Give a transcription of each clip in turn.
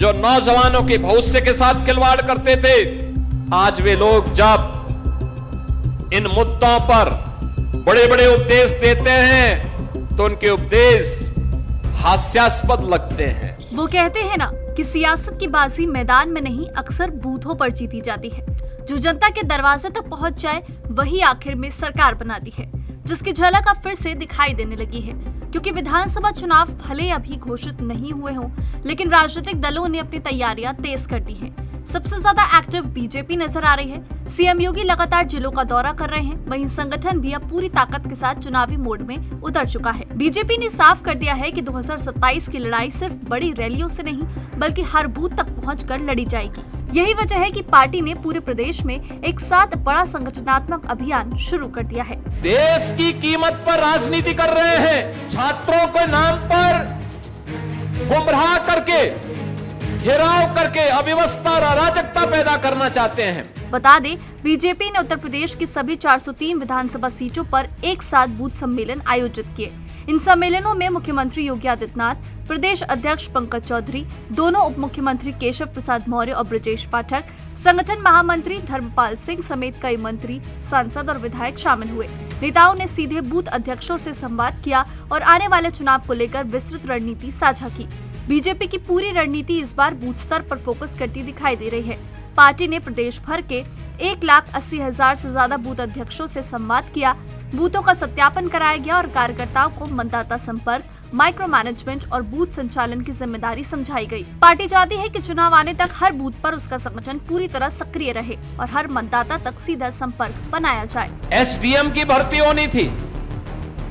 जो नौजवानों के भविष्य के साथ खिलवाड़ करते थे, आज वे लोग जब इन मुद्दों पर बड़े बड़े उपदेश देते हैं तो उनके उपदेश हास्यास्पद लगते हैं। वो कहते हैं ना कि सियासत की बाजी मैदान में नहीं अक्सर बूथों पर जीती जाती है। जो जनता के दरवाजे तक पहुंच जाए वही आखिर में सरकार बनाती है, जिसकी झलक अब फिर से दिखाई देने लगी है। क्योंकि विधानसभा चुनाव भले अभी घोषित नहीं हुए हों, लेकिन राजनीतिक दलों ने अपनी तैयारियां तेज कर दी हैं। सबसे ज्यादा एक्टिव बीजेपी नजर आ रही है। सीएम योगी लगातार जिलों का दौरा कर रहे हैं। वहीं संगठन भी अब पूरी ताकत के साथ चुनावी मोड में उतर चुका है। बीजेपी ने साफ कर दिया है कि 2027 की लड़ाई सिर्फ बड़ी रैलियों से नहीं बल्कि हर बूथ तक पहुंचकर लड़ी जाएगी। यही वजह है कि पार्टी ने पूरे प्रदेश में एक साथ बड़ा संगठनात्मक अभियान शुरू कर दिया है। देश की कीमत पर राजनीति कर रहे हैं, छात्रों के नाम पर गुमराह करके, घेराव करके अव्यवस्था और अराजकता पैदा करना चाहते हैं। बता दें, बीजेपी ने उत्तर प्रदेश की सभी 403 विधानसभा सीटों पर एक साथ बूथ सम्मेलन आयोजित किए। इन सम्मेलनों में मुख्यमंत्री योगी आदित्यनाथ, प्रदेश अध्यक्ष पंकज चौधरी, दोनों उप मुख्यमंत्री केशव प्रसाद मौर्य और ब्रजेश पाठक, संगठन महामंत्री धर्मपाल सिंह समेत कई मंत्री, सांसद और विधायक शामिल हुए। नेताओं ने सीधे बूथ अध्यक्षों से संवाद किया और आने वाले चुनाव को लेकर विस्तृत रणनीति साझा की। बीजेपी की पूरी रणनीति इस बार बूथ स्तर पर फोकस करती दिखाई दे रही है। पार्टी ने प्रदेश भर के 1,80,000 से ज्यादा बूथ अध्यक्षों से संवाद किया। बूथों का सत्यापन कराया गया और कार्यकर्ताओं को मतदाता संपर्क, माइक्रो मैनेजमेंट और बूथ संचालन की जिम्मेदारी समझाई गई। पार्टी चाहती है कि चुनाव आने तक हर बूथ पर उसका संगठन पूरी तरह सक्रिय रहे और हर मतदाता तक सीधा संपर्क बनाया जाए। एसडीएम की भर्ती होनी थी,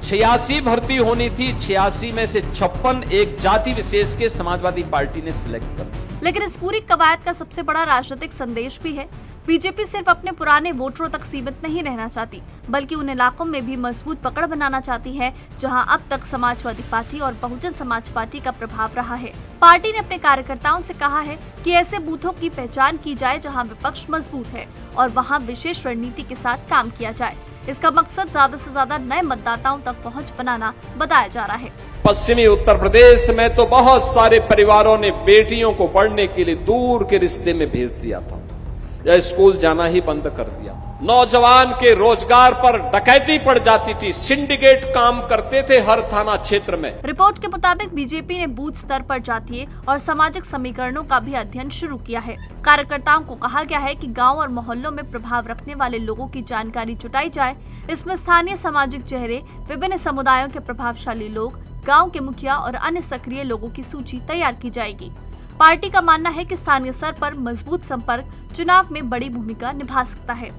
86 भर्ती होनी थी। 86 में से 56 एक जाति विशेष के समाजवादी पार्टी ने सिलेक्ट कर। लेकिन इस पूरी कवायद का सबसे बड़ा राजनीतिक संदेश भी है। बीजेपी सिर्फ अपने पुराने वोटरों तक सीमित नहीं रहना चाहती, बल्कि उन इलाकों में भी मजबूत पकड़ बनाना चाहती है जहां अब तक समाजवादी पार्टी और बहुजन समाज पार्टी का प्रभाव रहा है। पार्टी ने अपने कार्यकर्ताओं से कहा है कि ऐसे बूथों की पहचान की जाए जहां विपक्ष मजबूत है और वहां विशेष रणनीति के साथ काम किया जाए। इसका मकसद ज्यादा से ज्यादा नए मतदाताओं तक पहुंच बनाना बताया जा रहा है। पश्चिमी उत्तर प्रदेश में तो बहुत सारे परिवारों ने बेटियों को पढ़ने के लिए दूर के रिश्ते में भेज दिया था या स्कूल जाना ही बंद कर दिया। नौजवान के रोजगार पर डकैती पड़ जाती थी, सिंडिकेट काम करते थे हर थाना क्षेत्र में। रिपोर्ट के मुताबिक बीजेपी ने बूथ स्तर पर जातीय और सामाजिक समीकरणों का भी अध्ययन शुरू किया है। कार्यकर्ताओं को कहा गया है कि गांव और मोहल्लों में प्रभाव रखने वाले लोगों की जानकारी जुटाई जाए। इसमें स्थानीय सामाजिक चेहरे, विभिन्न समुदायों के प्रभावशाली लोग, गाँव के मुखिया और अन्य सक्रिय लोगों की सूची तैयार की जाएगी। पार्टी का मानना है कि स्थानीय स्तर पर मजबूत संपर्क चुनाव में बड़ी भूमिका निभा सकता है।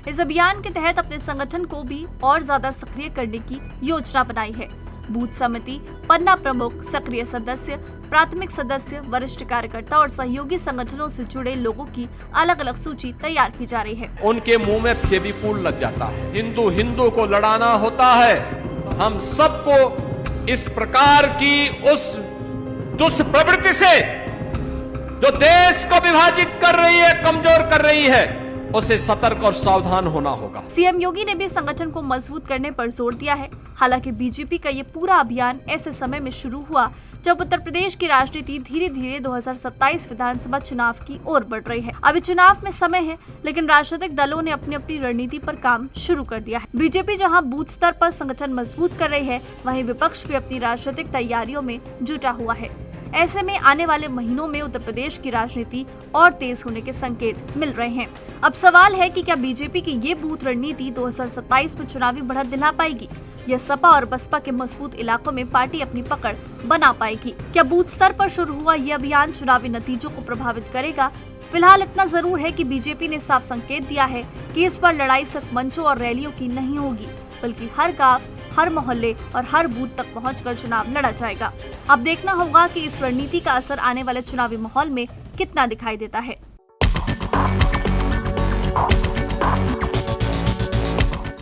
इस अभियान के तहत अपने संगठन को भी और ज्यादा सक्रिय करने की योजना बनाई है। बूथ समिति, पन्ना प्रमुख, सक्रिय सदस्य, प्राथमिक सदस्य, वरिष्ठ कार्यकर्ता और सहयोगी संगठनों से जुड़े लोगों की अलग अलग सूची तैयार की जा रही है। उनके मुंह में फेविकोल लग जाता है। हिंदू हिंदू को लड़ाना होता है। हम सबको इस प्रकार की उस दुष्प्रवृत्ति से जो देश को विभाजित कर रही है, कमजोर कर रही है, उसे सतर्क और सावधान होना होगा। सीएम योगी ने भी संगठन को मजबूत करने पर जोर दिया है। हालांकि बीजेपी का ये पूरा अभियान ऐसे समय में शुरू हुआ जब उत्तर प्रदेश की राजनीति धीरे धीरे 2027 विधानसभा चुनाव की ओर बढ़ रही है। अभी चुनाव में समय है, लेकिन राजनीतिक दलों ने अपनी अपनी रणनीति पर काम शुरू कर दिया है। बीजेपी जहां बूथ स्तर पर संगठन मजबूत कर रही है, वहीं विपक्ष भी अपनी राजनीतिक तैयारियों में जुटा हुआ है। ऐसे में आने वाले महीनों में उत्तर प्रदेश की राजनीति और तेज होने के संकेत मिल रहे हैं। अब सवाल है कि क्या बीजेपी की ये बूथ रणनीति 2027 में चुनावी बढ़त दिला पाएगी या सपा और बसपा के मजबूत इलाकों में पार्टी अपनी पकड़ बना पाएगी? क्या बूथ स्तर पर शुरू हुआ ये अभियान चुनावी नतीजों को प्रभावित करेगा? फिलहाल इतना जरूर है कि बीजेपी ने साफ संकेत दिया है कि इस बार लड़ाई सिर्फ मंचों और रैलियों की नहीं होगी, बल्कि हर गांव, हर मोहल्ले और हर बूथ तक पहुंचकर चुनाव लड़ा जाएगा। अब देखना होगा कि इस रणनीति का असर आने वाले चुनावी माहौल में कितना दिखाई देता है।